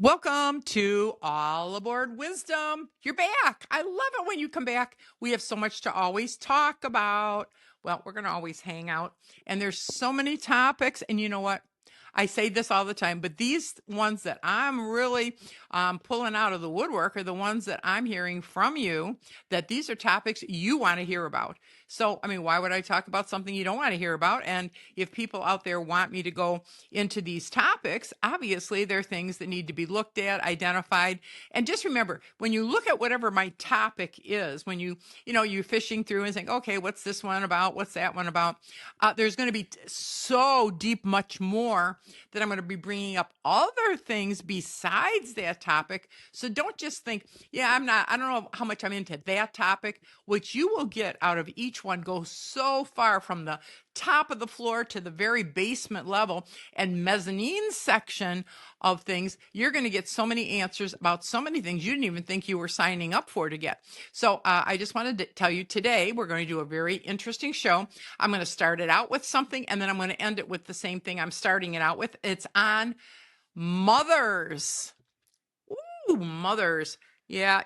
Welcome to All Aboard Wisdom. You're back. I love it when you come back. We have so much to always talk about. Well, we're going to always hang out. And there's so many topics. And you know what? I say this all the time, but these ones that I'm really pulling out of the woodwork are the ones that I'm hearing from you, that these are topics you want to hear about. So, I mean, why would I talk about something you don't want to hear about? And if people out there want me to go into these topics, obviously there are things that need to be looked at, identified. And just remember, when you look at whatever my topic is, when you're fishing through and saying, okay, what's this one about? What's that one about? There's going to be so deep, much more that I'm going to be bringing up other things besides that topic. So don't just think, yeah, I don't know how much I'm into that topic. What you will get out of each one goes so far from the top of the floor to the very basement level and mezzanine section of things. You're going to get so many answers about so many things you didn't even think you were signing up for to get. So I just wanted to tell you today, we're going to do a very interesting show. I'm going to start it out with something, and then I'm going to end it with the same thing I'm starting it out with. It's on mothers. Ooh, mothers. Yeah,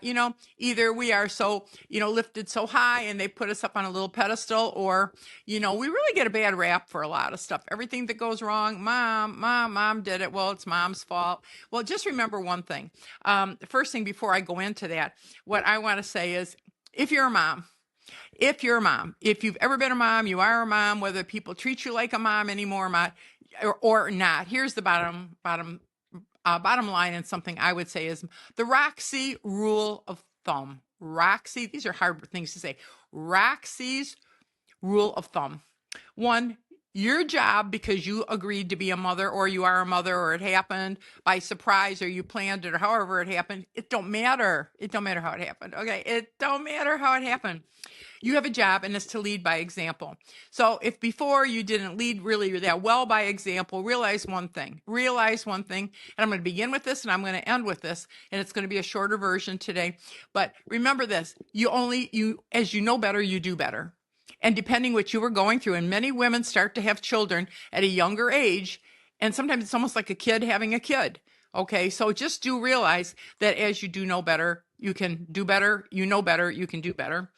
either we are so, lifted so high and they put us up on a little pedestal, or, we really get a bad rap for a lot of stuff. Everything that goes wrong, mom did it. Well, it's mom's fault. Well, just remember one thing. The first thing before I go into that, what I want to say is, if you're a mom, if you've ever been a mom, you are a mom, whether people treat you like a mom anymore or not, here's the bottom line, and something I would say is the Roxy rule of thumb. Roxy, these are hard things to say. Roxy's rule of thumb. One, your job, because you agreed to be a mother, or you are a mother, or it happened by surprise, or you planned it, or however it happened, it don't matter. It don't matter how it happened. Okay. It don't matter how it happened. You have a job, and it's to lead by example. So if before you didn't lead really that well by example, realize one thing, and I'm going to begin with this and I'm going to end with this, and it's going to be a shorter version today. But remember this, as you know better, you do better. And depending what you were going through, and many women start to have children at a younger age, and sometimes it's almost like a kid having a kid. Okay, so just do realize that as you do know better, you can do better. You know better, you can do better.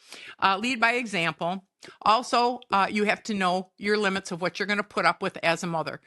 Lead by example. Also, you have to know your limits of what you're going to put up with as a mother.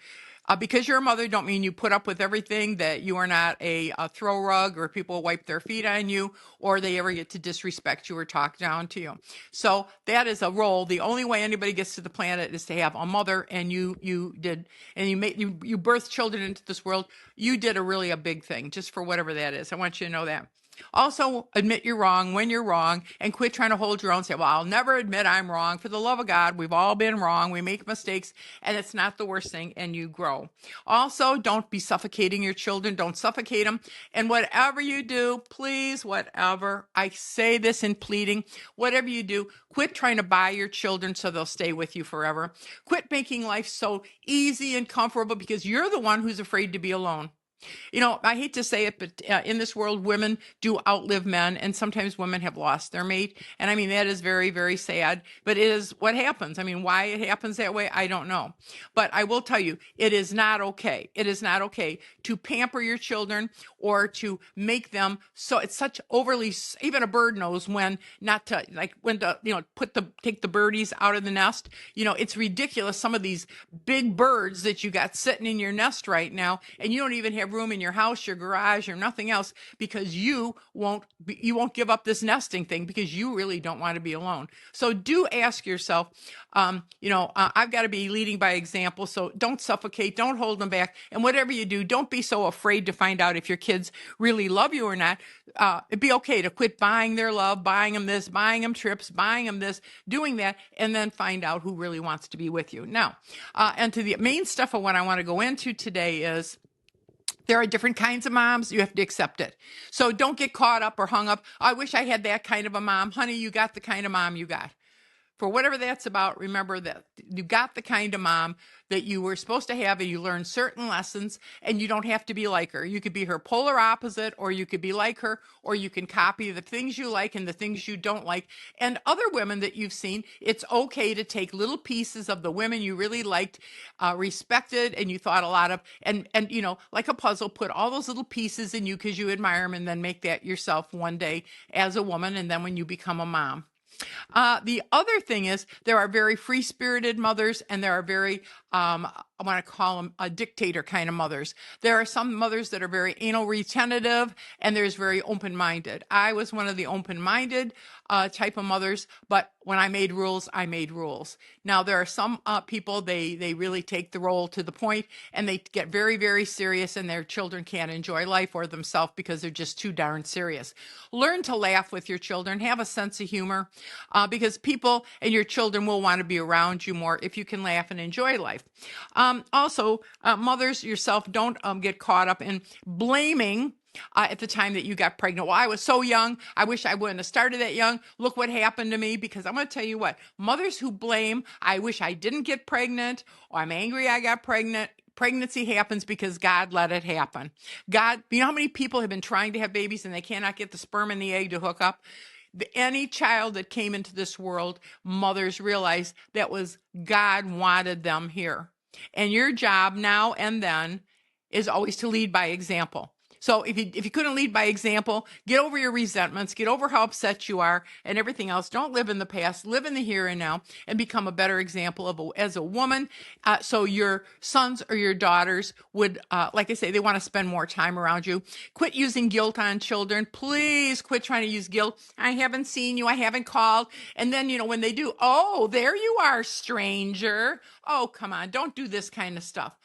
Because you're a mother, don't mean you put up with everything, that you are not a throw rug, or people wipe their feet on you, or they ever get to disrespect you or talk down to you. So that is a role. The only way anybody gets to the planet is to have a mother, and you did, and you birthed children into this world. You did a big thing, just for whatever that is. I want you to know that. Also, admit you're wrong when you're wrong, and quit trying to hold your own. Say, well, I'll never admit I'm wrong. For the love of God, we've all been wrong. We make mistakes, and it's not the worst thing, and you grow. Also, don't be suffocating your children. Don't suffocate them. And whatever you do, please, whatever, I say this in pleading, whatever you do, quit trying to buy your children so they'll stay with you forever. Quit making life so easy and comfortable, because you're the one who's afraid to be alone. I hate to say it, but in this world, women do outlive men, and sometimes women have lost their mate. And I mean, that is very, very sad, but it is what happens. I mean, why it happens that way, I don't know. But I will tell you, it is not okay. It is not okay to pamper your children, or to make them so it's such overly, even a bird knows when not to, like when to, take the birdies out of the nest. It's ridiculous. Some of these big birds that you got sitting in your nest right now, and you don't even have room in your house, your garage, or nothing else, because you won't give up this nesting thing, because you really don't want to be alone. So do ask yourself, I've got to be leading by example. So don't suffocate, don't hold them back. And whatever you do, don't be so afraid to find out if your kids really love you or not. It'd be okay to quit buying their love, buying them this, buying them trips, buying them this, doing that, and then find out who really wants to be with you. Now, and to the main stuff of what I want to go into today is, there are different kinds of moms. You have to accept it. So don't get caught up or hung up. I wish I had that kind of a mom. Honey, you got the kind of mom you got. for whatever that's about, remember that you got the kind of mom that you were supposed to have, and you learn certain lessons, and you don't have to be like her. You could be her polar opposite, or you could be like her, or you can copy the things you like and the things you don't like. And other women that you've seen, it's okay to take little pieces of the women you really liked, respected, and you thought a lot of, and like a puzzle, put all those little pieces in you because you admire them, and then make that yourself one day as a woman, and then when you become a mom. The other thing is there are very free-spirited mothers, and there are very, I want to call them a dictator kind of mothers. There are some mothers that are very anal retentive, and there's very open-minded. I was one of the open-minded type of mothers, but when I made rules, I made rules. Now, there are some people, they really take the role to the point, and they get very, very serious, and their children can't enjoy life or themselves because they're just too darn serious. Learn to laugh with your children. Have a sense of humor, because people and your children will want to be around you more if you can laugh and enjoy life. Also, mothers yourself, don't get caught up in blaming at the time that you got pregnant. Well, I was so young. I wish I wouldn't have started that young. Look what happened to me. Because I'm going to tell you what, mothers who blame, I wish I didn't get pregnant, or I'm angry I got pregnant. Pregnancy happens because God let it happen. God, you know how many people have been trying to have babies and they cannot get the sperm and the egg to hook up? Any child that came into this world, mothers realize that was God wanted them here. And your job now and then is always to lead by example. So if you couldn't lead by example, get over your resentments, get over how upset you are and everything else. Don't live in the past, live in the here and now, and become a better example as a woman. So your sons or your daughters would, like I say, they want to spend more time around you. Quit using guilt on children. Please quit trying to use guilt. I haven't seen you. I haven't called. And then, when they do, oh, there you are, stranger. Oh, come on. Don't do this kind of stuff.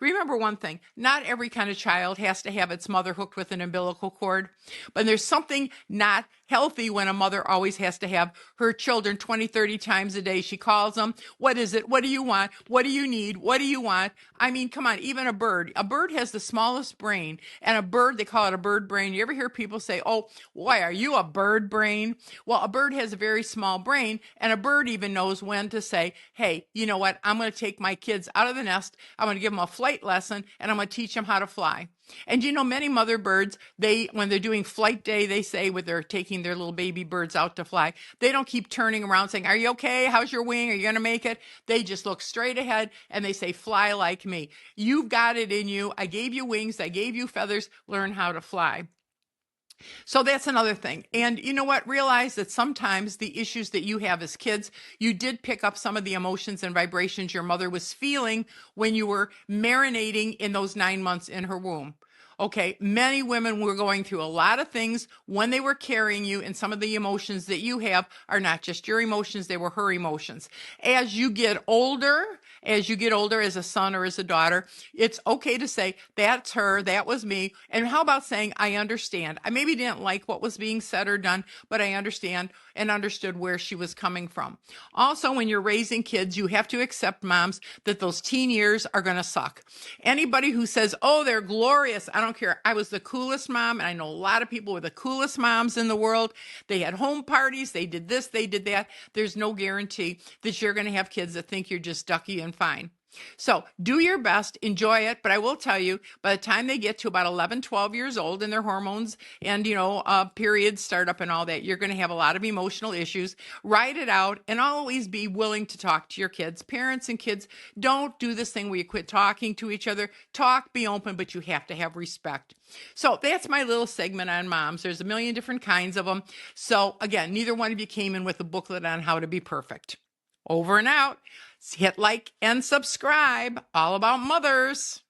Remember one thing, not every kind of child has to have its mother hooked with an umbilical cord, but there's something not healthy when a mother always has to have her children 20, 30 times a day. She calls them. What is it? What do you want? What do you need? What do you want? I mean, come on, even a bird has the smallest brain, and a bird, they call it a bird brain. You ever hear people say, oh, why are you a bird brain? Well, a bird has a very small brain, and a bird even knows when to say, hey, you know what? I'm going to take my kids out of the nest. I'm going to give them a flight lesson, and I'm going to teach them how to fly. And many mother birds, when they're doing flight day, they say when they're taking their little baby birds out to fly, they don't keep turning around saying, are you okay? How's your wing? Are you going to make it? They just look straight ahead and they say, fly like me. You've got it in you. I gave you wings. I gave you feathers. Learn how to fly. So that's another thing. And you know what? Realize that sometimes the issues that you have as kids, you did pick up some of the emotions and vibrations your mother was feeling when you were marinating in those 9 months in her womb. Okay, many women were going through a lot of things when they were carrying you, and some of the emotions that you have are not just your emotions, they were her emotions. As you get older as a son or as a daughter, it's okay to say, that's her, that was me. And how about saying, I understand. I maybe didn't like what was being said or done, but I understand and understood where she was coming from. Also, when you're raising kids, you have to accept, moms, that those teen years are going to suck. Anybody who says, oh, they're glorious, I don't care. I was the coolest mom, and I know a lot of people were the coolest moms in the world. They had home parties, they did this, they did that. There's no guarantee that you're going to have kids that think you're just ducky and fine. So do your best, enjoy it. But I will tell you, by the time they get to about 11, 12 years old and their hormones and, periods start up and all that, you're going to have a lot of emotional issues. Write it out and always be willing to talk to your kids. Parents and kids, don't do this thing where you quit talking to each other. Talk, be open, but you have to have respect. So that's my little segment on moms. There's a million different kinds of them. So again, neither one of you came in with a booklet on how to be perfect. Over and out. Hit like and subscribe. All about mothers.